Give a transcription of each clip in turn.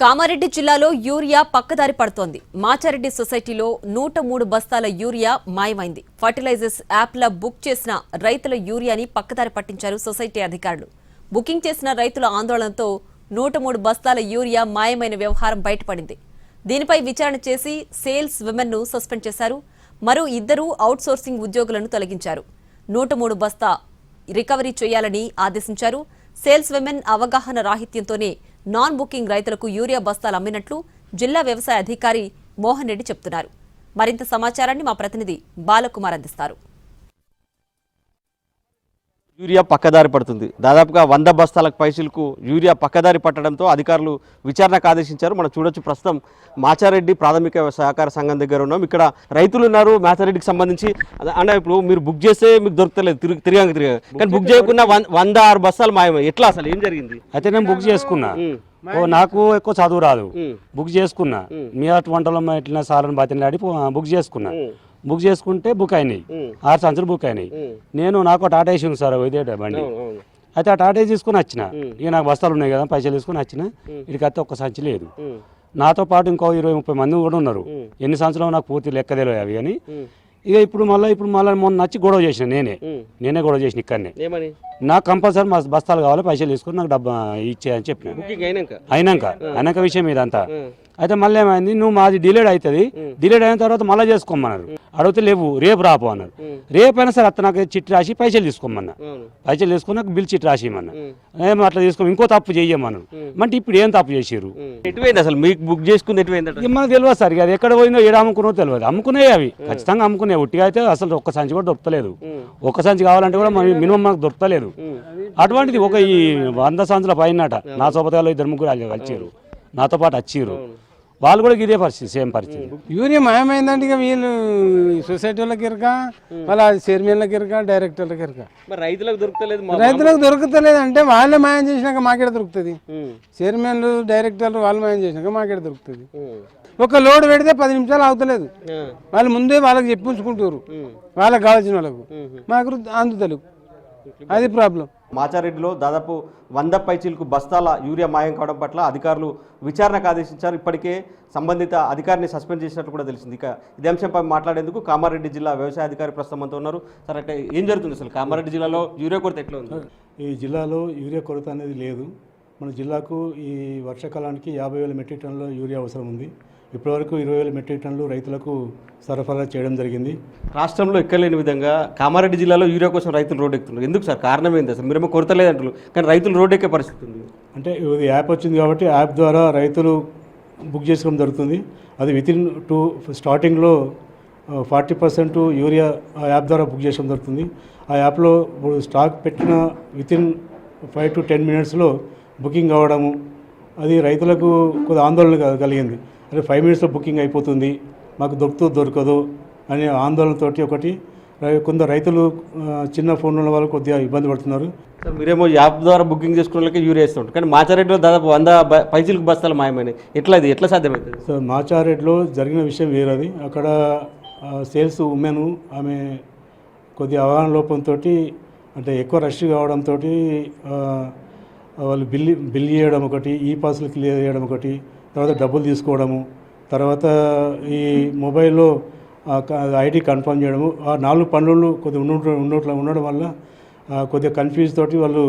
కామారెడ్డి జిల్లాలో యూరియా పక్కదారి పడుతోంది. మాచారెడ్డి సొసైటీలో 103 బస్తాల యూరియా మాయమైంది. ఫర్టిలైజర్స్ యాప్ల బుక్ చేసిన రైతుల యూరియాని పక్కదారి పట్టించారు సొసైటీ అధికారులు. బుకింగ్ చేసిన రైతుల ఆందోళనతో 103 బస్తాల యూరియా మాయమైన వ్యవహారం బయటపడింది. దీనిపై విచారణ చేసి సేల్స్ విమెన్ ను సస్పెండ్ చేశారు. మరో 2 అవుట్సోర్సింగ్ ఉద్యోగులను తొలగించారు. 103 బస్తా రికవరీ చేయాలని ఆదేశించారు. సేల్స్ విమెన్ అవగాహన రాహిత్యంతోనే నాన్ బుకింగ్ రైతులకు యూరియా బస్తాలు అమ్మినట్లు జిల్లా వ్యవసాయ అధికారి మోహన్ రెడ్డి చెబుతున్నారు. మరింత సమాచారాన్ని మా ప్రతినిధి బాలకుమార్ అందిస్తారు. యూరియా పక్కదారి పడుతుంది. దాదాపుగా 100 బస్తాలకు పైసలకు యూరియా పక్కదారి పట్టడంతో అధికారులు విచారణకు ఆదేశించారు. మనం చూడొచ్చు, ప్రస్తుతం మాచారెడ్డి ప్రాథమిక సహకార సంఘం దగ్గర ఉన్నాం. ఇక్కడ రైతులు ఉన్నారు. మాచారెడ్డికి సంబంధించి అంటే ఇప్పుడు మీరు బుక్ చేస్తే మీకు దొరకలేదు, తిరిగా కానీ బుక్ చేయకుండా 106 బస్తాలు మాయమై. ఎట్లా అసలు ఏం జరిగింది? అయితే నేను బుక్ చేసుకున్నా. నాకు ఎక్కువ చదువు రాదు, బుక్ చేసుకున్నా. మీ వంటలో ఇట్లా సార్ని బాతిని బుక్ చేసుకున్నా. బుక్ చేసుకుంటే బుక్ అయినాయి, 6 సంచులు బుక్ అయినాయి. నాకు టాటా ఏసీ ఉంది సార్, ఇదే బండి. అయితే ఆ టాటా తీసుకుని వచ్చిన. ఇక నాకు బస్తాలు ఉన్నాయి కదా, పైసలు తీసుకుని వచ్చిన. ఇక్కడికి అయితే ఒక్క సంచి లేదు. నాతో పాటు ఇంకో 20-30 మంది కూడా ఉన్నారు. ఎన్ని సంచులు నాకు పూర్తి లెక్క తెలియదు అవి. కానీ ఇక ఇప్పుడు మళ్ళీ మొన్న నచ్చి గొడవ చేసిన. నేనే గొడవ చేసిన ఇక్కడనే. నాకు కంపల్సరీ మా బస్తాలు కావాలి, పైసలు తీసుకుని నాకు డబ్బా ఇచ్చే అని చెప్పిన. అయినాక విషయం ఇదంతా. అయితే మళ్ళీ ఏమైంది, నువ్వు మాది డిలేడ్ అవుతుంది, డిలేడ్ అయిన తర్వాత మళ్ళీ చేసుకోమన్నారు. అడిగితే లేవు, రేపు రాపు అన్నారు. రేపు అయినా సరే అత్త నాకు చిట్టి రాసి పైసలు తీసుకోమన్నా. పైసలు తీసుకుని నాకు బిల్ చిట్టి రాసి ఇమ్మన్నా. ఏమో అట్లా తీసుకో, ఇంకో తప్పు చెయ్యమన్నారు. అంటే ఇప్పుడు ఏం తప్పు చేసారు? ఎటువైంది అసలు మీకు బుక్ చేసుకుంది? ఎటువైంది మనకు తెలియదు సార్. అది ఎక్కడ పోయిందో, ఏడ అమ్ముకున్నో తెలియదు. అమ్ముకునే అవి ఖచ్చితంగా అమ్ముకునే. ఒట్టిగా అయితే అసలు ఒక్క సంచి కూడా దొరకలేదు. ఒక్క సంచి కావాలంటే కూడా మినిమం మనకు దొరకలేదు. అటువంటిది ఒక ఈ 100 సంచుల పైనట నా సోపతలో 2-3 కలిచారు, నాతో పాటు వచ్చిర్రు. వాళ్ళు కూడా ఇదే పరిస్థితి, సేమ్ పరిస్థితి. యూరియా మాయమైందంటే ఇక వీళ్ళు సొసైటీ వాళ్ళకి ఇరక, వాళ్ళ చైర్మన్లకి ఇరక, డైరెక్టర్లకి ఇరక. రైతులకు దొరకలేదు. రైతులకు దొరుకుతలేదు అంటే వాళ్ళే మాయం చేసినాక మాకేడ దొరుకుతుంది? చైర్మన్లు, డైరెక్టర్లు వాళ్ళు మాయం చేసినాక మాకేడ దొరుకుతుంది? ఒక లోడ్ పెడితే 10 నిమిషాలు అవుతలేదు. వాళ్ళు ముందే వాళ్ళకి చెప్పించుకుంటారు, వాళ్ళకి కావాల్సిన వాళ్ళకు. మాకు అందుతలేవు, అది ప్రాబ్లం. మాచారెడ్డిలో దాదాపు 100 పైచీలకు బస్తాల యూరియా మాయం కావడం పట్ల అధికారులు విచారణకు ఆదేశించారు. ఇప్పటికే సంబంధిత అధికారిని సస్పెండ్ చేసినట్లు కూడా తెలిసింది. ఇక ఇదే అంశంపై మాట్లాడేందుకు కామారెడ్డి జిల్లా వ్యవసాయ అధికారి ప్రస్తుతం అంతా ఉన్నారు. సరే, అంటే ఏం జరుగుతుంది అసలు కామారెడ్డి జిల్లాలో యూరియా కొరత ఎట్లా ఉంది? ఈ జిల్లాలో యూరియా కొరత అనేది లేదు. మన జిల్లాకు ఈ వర్షాకాలానికి 50,000 మెట్రిక్ టన్నుల యూరియా అవసరం ఉంది. ఇప్పటివరకు 20,000 మెట్రిక్ టన్నులు రైతులకు సరఫరా చేయడం జరిగింది. రాష్ట్రంలో ఎక్కలేని విధంగా కామారెడ్డి జిల్లాలో యూరియా కోసం రైతులు రోడ్డు ఎక్కుతున్నారు. ఎందుకు సార్? కారణం ఏంటి అసలు? మీరేమో కొరత లేదంటారు, కానీ రైతులు రోడ్డు ఎక్కే పరిస్థితి ఉంది. అంటే ఇది యాప్ వచ్చింది కాబట్టి యాప్ ద్వారా రైతులు బుక్ చేసుకోవడం జరుగుతుంది. అది వితిన్ స్టార్టింగ్లో 40% యూరియా ఆ యాప్ ద్వారా బుక్ చేయడం జరుగుతుంది. ఆ యాప్లో స్టాక్ పెట్టిన వితిన్ 5 to 10 మినిట్స్లో బుకింగ్ అవ్వడము, అది రైతులకు కొద్ది ఆందోళన కలిగింది. అంటే 5 మినిట్స్లో బుకింగ్ అయిపోతుంది, మాకు దొరకదు అనే ఆందోళనతోటి ఒకటి. కొందరు రైతులు చిన్న ఫోన్ ఉన్న వాళ్ళు కొద్దిగా ఇబ్బంది పడుతున్నారు. మీరేమో యాప్ ద్వారా బుకింగ్ చేసుకున్న వాళ్ళకి యూరియా ఇస్తుంటారు, కానీ మాచారెడ్డిలో దాదాపు 100 పైచీలకు బస్తాలు మాయమైనాయి. ఎట్లా సాధ్యమవుతుంది? సో మాచారెడ్డిలో జరిగిన విషయం వేరేది. అక్కడ సేల్స్ ఉమెన్ ఆమె కొద్దిగా అవగాహన లోపంతో, అంటే ఎక్కువ రష్ కావడంతో వాళ్ళు బిల్ చేయడం ఒకటి, ఈ పాసులు క్లియర్ చేయడం ఒకటి, తర్వాత డబ్బులు తీసుకోవడము, తర్వాత ఈ మొబైల్లో ఐడి కన్ఫర్మ్ చేయడము, ఆ 4 పనులు కొద్దిగా ఉండడం వల్ల కొద్దిగా కన్ఫ్యూజ్ తోటి వాళ్ళు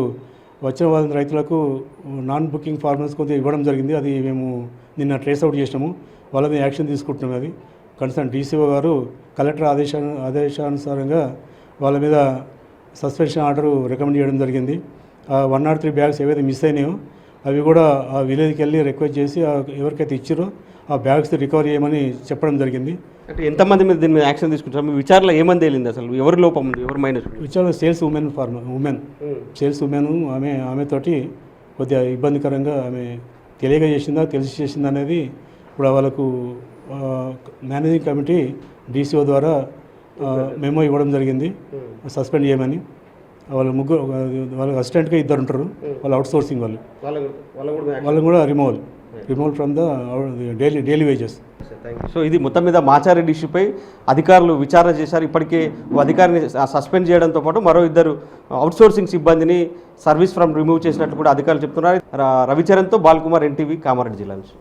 వచ్చిన వాళ్ళ రైతులకు నాన్ బుకింగ్ ఫార్మర్స్ కొద్దిగా ఇవ్వడం జరిగింది. అది మేము నిన్న ట్రేస్ అవుట్ చేసినాము. వాళ్ళ మీద యాక్షన్ తీసుకుంటున్నాం. అది కన్సర్న్ డీసీఓ గారు కలెక్టర్ ఆదేశానుసారంగా వాళ్ళ మీద సస్పెన్షన్ ఆర్డర్ రికమెండ్ చేయడం జరిగింది. 103 బ్యాగ్స్ ఏవైతే మిస్ అయినాయో అవి కూడా ఆ విలేజ్కి వెళ్ళి రిక్వెస్ట్ చేసి ఎవరికైతే ఇచ్చారో ఆ బ్యాగ్స్ రికవరీ చేయమని చెప్పడం జరిగింది. అంటే ఎంతమంది మీద దీని మీద యాక్షన్ తీసుకుంటారు? మీ విచారణలో ఏమని తేలింది అసలు? ఎవరి లోపం ఉంది, ఎవరు మైనస్? విచారణ సేల్స్ సేల్స్ ఉమెన్ ఆమెతోటి కొద్దిగా ఇబ్బందికరంగా ఆమె తెలిసి చేసిందా అనేది ఇప్పుడు వాళ్ళకు మేనేజింగ్ కమిటీ డీసీఓ ద్వారా మెమో ఇవ్వడం జరిగింది, సస్పెండ్ చేయమని. వాళ్ళ అసిస్టెంట్గా 2 ఉంటారు, వాళ్ళు అవుట్సోర్సింగ్ వాళ్ళు కూడా removal from the daily wages. So ఇది మొత్తం మీద మాచారెడ్డి ఇష్యూపై అధికారులు విచారణ చేశారు. ఇప్పటికే ఓ అధికారిని సస్పెండ్ చేయడంతో పాటు మరో 2 అవుట్సోర్సింగ్ సిబ్బందిని సర్వీస్ ఫ్రమ్ రిమూవ్ చేసినట్లు కూడా అధికారులు చెప్తున్నారు. రవిచరణ్తో బాల్కుమార్, NTV, కామారెడ్డి జిల్లా నుంచి.